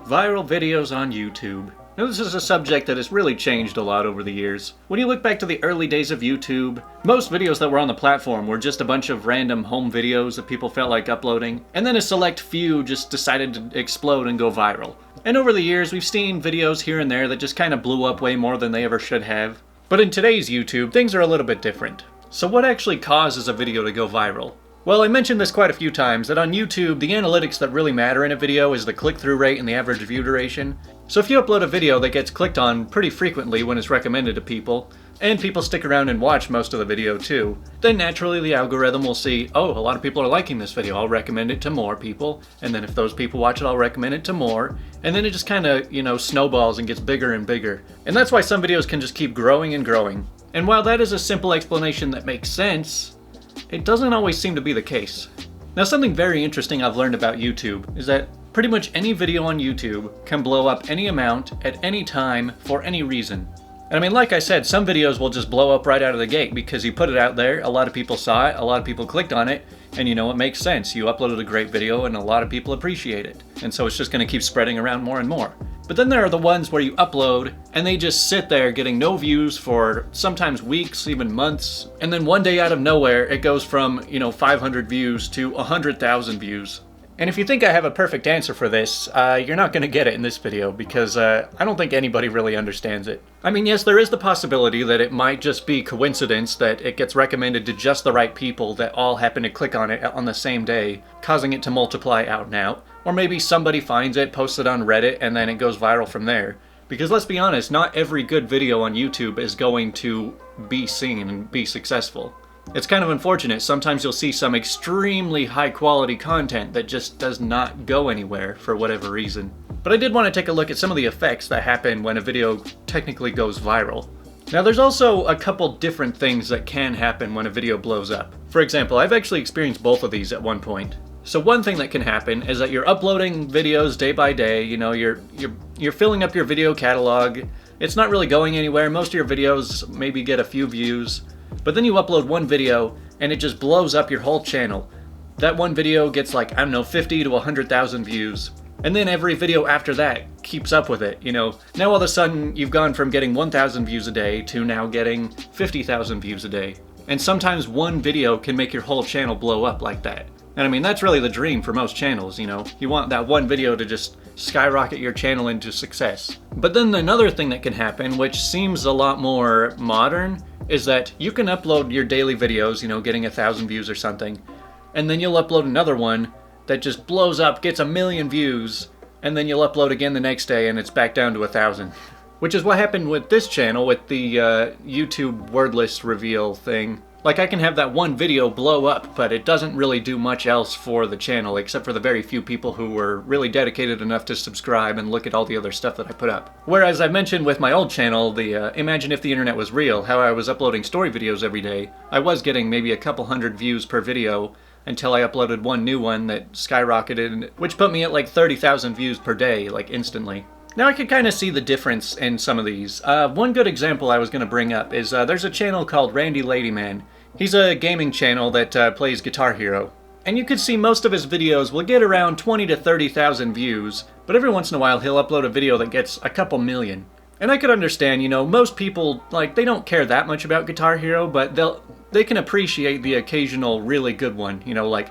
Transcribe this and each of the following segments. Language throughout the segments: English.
Viral videos on YouTube. Now this is a subject that has really changed a lot over the years. When you look back to the early days of YouTube, most videos that were on the platform were just a bunch of random home videos that people felt like uploading, and then a select few just decided to explode and go viral. And over the years we've seen videos here and there that just kind of blew up way more than they ever should have. But in today's YouTube, things are a little bit different. So what actually causes a video to go viral? Well, I mentioned this quite a few times, that on YouTube, the analytics that really matter in a video is the click-through rate and the average view duration. So if you upload a video that gets clicked on pretty frequently when it's recommended to people, and people stick around and watch most of the video too, then naturally the algorithm will see, oh, a lot of people are liking this video, I'll recommend it to more people, and then if those people watch it, I'll recommend it to more, and then it just kind of, snowballs and gets bigger and bigger. And that's why some videos can just keep growing and growing. And while that is a simple explanation that makes sense, it doesn't always seem to be the case. Now, something very interesting I've learned about YouTube is that pretty much any video on YouTube can blow up any amount at any time for any reason. And I mean, like I said, some videos will just blow up right out of the gate because you put it out there, a lot of people saw it, a lot of people clicked on it, and it makes sense. You uploaded a great video and a lot of people appreciate it. And so it's just going to keep spreading around more and more. But then there are the ones where you upload and they just sit there getting no views for sometimes weeks, even months. And then one day out of nowhere, it goes from, 500 views to 100,000 views. And if you think I have a perfect answer for this, you're not going to get it in this video because I don't think anybody really understands it. I mean, yes, there is the possibility that it might just be coincidence that it gets recommended to just the right people that all happen to click on it on the same day, causing it to multiply out and out. Or maybe somebody finds it, posts it on Reddit, and then it goes viral from there. Because let's be honest, not every good video on YouTube is going to be seen and be successful. It's kind of unfortunate. Sometimes you'll see some extremely high quality content that just does not go anywhere for whatever reason. But I did want to take a look at some of the effects that happen when a video technically goes viral. Now there's also a couple different things that can happen when a video blows up. For example, I've actually experienced both of these at one point. So one thing that can happen is that you're uploading videos day by day, you're filling up your video catalog. It's not really going anywhere. Most of your videos maybe get a few views. But then you upload one video and it just blows up your whole channel. That one video gets 50 to 100,000 views. And then every video after that keeps up with it, Now all of a sudden you've gone from getting 1,000 views a day to now getting 50,000 views a day. And sometimes one video can make your whole channel blow up like that. And I mean, that's really the dream for most channels, You want that one video to just skyrocket your channel into success. But then another thing that can happen, which seems a lot more modern, is that you can upload your daily videos, getting 1,000 views or something, and then you'll upload another one that just blows up, gets 1 million views, and then you'll upload again the next day and it's back down to 1,000. Which is what happened with this channel with the YouTube wordless reveal thing. I can have that one video blow up, but it doesn't really do much else for the channel, except for the very few people who were really dedicated enough to subscribe and look at all the other stuff that I put up. Whereas I mentioned with my old channel, the Imagine If the Internet Was Real, how I was uploading story videos every day. I was getting maybe a couple hundred views per video until I uploaded one new one that skyrocketed, which put me at 30,000 views per day, instantly. Now I could kind of see the difference in some of these. One good example I was going to bring up is there's a channel called Randy Ladyman. He's a gaming channel that plays Guitar Hero. And you could see most of his videos will get around 20 to 30,000 views, but every once in a while he'll upload a video that gets a couple million. And I could understand, most people, they don't care that much about Guitar Hero, but they can appreciate the occasional really good one,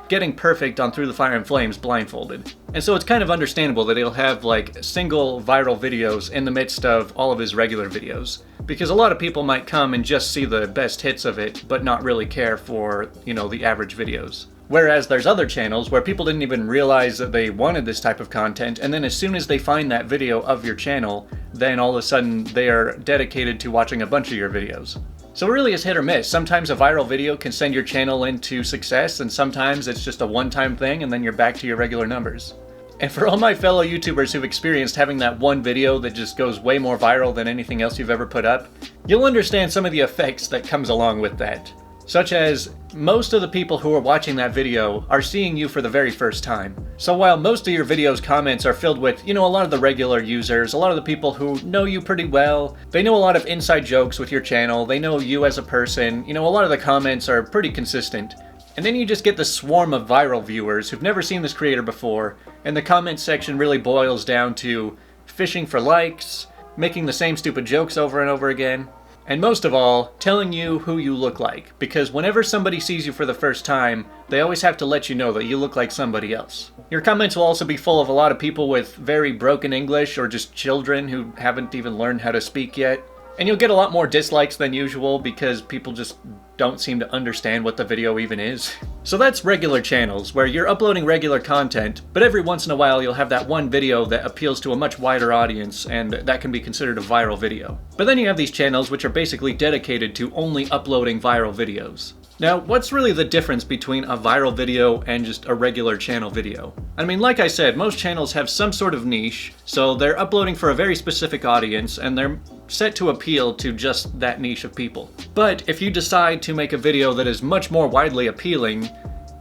getting perfect on Through the Fire and Flames blindfolded. And so it's kind of understandable that he'll have single viral videos in the midst of all of his regular videos. Because a lot of people might come and just see the best hits of it, but not really care for, the average videos. Whereas there's other channels where people didn't even realize that they wanted this type of content, and then as soon as they find that video of your channel, then all of a sudden they are dedicated to watching a bunch of your videos. So it really is hit or miss. Sometimes a viral video can send your channel into success, and sometimes it's just a one-time thing and then you're back to your regular numbers. And for all my fellow YouTubers who've experienced having that one video that just goes way more viral than anything else you've ever put up, you'll understand some of the effects that comes along with that. Such as, most of the people who are watching that video are seeing you for the very first time. So while most of your videos' comments are filled with, a lot of the regular users, a lot of the people who know you pretty well, they know a lot of inside jokes with your channel, they know you as a person, a lot of the comments are pretty consistent. And then you just get the swarm of viral viewers who've never seen this creator before, and the comment section really boils down to fishing for likes, making the same stupid jokes over and over again, and most of all, telling you who you look like, because whenever somebody sees you for the first time, they always have to let you know that you look like somebody else. Your comments will also be full of a lot of people with very broken English or just children who haven't even learned how to speak yet. And you'll get a lot more dislikes than usual because people just don't seem to understand what the video even is. So that's regular channels, where you're uploading regular content, but every once in a while you'll have that one video that appeals to a much wider audience, and that can be considered a viral video. But then you have these channels which are basically dedicated to only uploading viral videos. Now, what's really the difference between a viral video and just a regular channel video? I mean, like I said, most channels have some sort of niche, so they're uploading for a very specific audience, and they're set to appeal to just that niche of people. But if you decide to make a video that is much more widely appealing,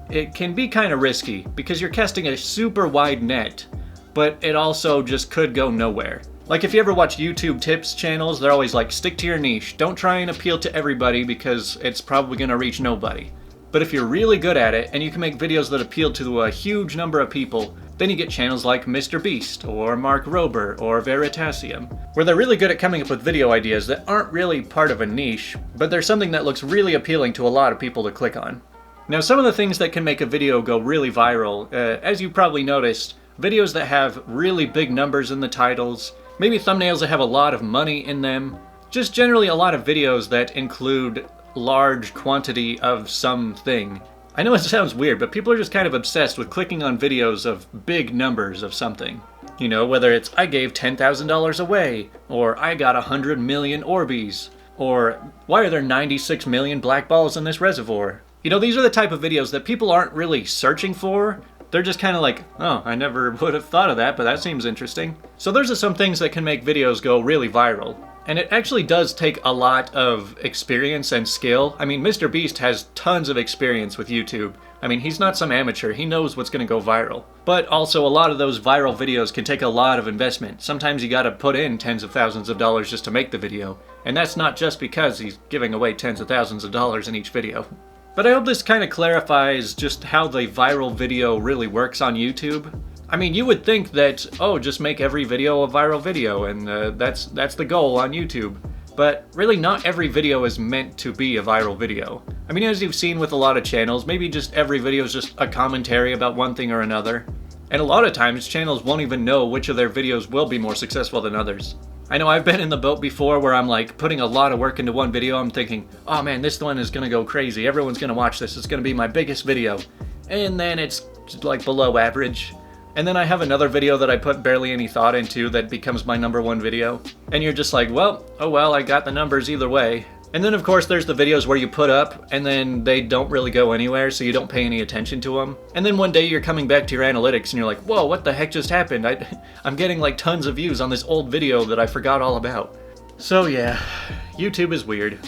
it can be kind of risky, because you're casting a super wide net, but it also just could go nowhere. Like if you ever watch YouTube tips channels, they're always like, stick to your niche, don't try and appeal to everybody because it's probably gonna reach nobody. But if you're really good at it and you can make videos that appeal to a huge number of people, then you get channels like Mr. Beast or Mark Rober or Veritasium, where they're really good at coming up with video ideas that aren't really part of a niche, but they're something that looks really appealing to a lot of people to click on. Now, some of the things that can make a video go really viral, as you probably noticed, videos that have really big numbers in the titles, maybe thumbnails that have a lot of money in them, just generally a lot of videos that include large quantity of something. I know it sounds weird, but people are just kind of obsessed with clicking on videos of big numbers of something. You know, whether it's I gave $10,000 away, or I got 100 million Orbeez, or why are there 96 million black balls in this reservoir? You know, these are the type of videos that people aren't really searching for. They're just kind of like, oh, I never would have thought of that, but that seems interesting. So those are some things that can make videos go really viral. And it actually does take a lot of experience and skill. I mean, Mr. Beast has tons of experience with YouTube. I mean, he's not some amateur, he knows what's gonna go viral. But also a lot of those viral videos can take a lot of investment. Sometimes you gotta put in tens of thousands of dollars just to make the video. And that's not just because he's giving away tens of thousands of dollars in each video. But I hope this kind of clarifies just how the viral video really works on YouTube. I mean, you would think that, oh, just make every video a viral video, and that's the goal on YouTube. But really, not every video is meant to be a viral video. I mean, as you've seen with a lot of channels, maybe just every video is just a commentary about one thing or another. And a lot of times, channels won't even know which of their videos will be more successful than others. I know I've been in the boat before where I'm like putting a lot of work into one video. I'm thinking, oh man, this one is gonna go crazy. Everyone's gonna watch this. It's gonna be my biggest video. And then it's like below average. And then I have another video that I put barely any thought into that becomes my #1 video. And you're just like, well, oh well, I got the numbers either way. And then of course there's the videos where you put up and then they don't really go anywhere, so you don't pay any attention to them. And then one day you're coming back to your analytics and you're like, whoa, what the heck just happened? I'm getting like tons of views on this old video that I forgot all about. So yeah, YouTube is weird.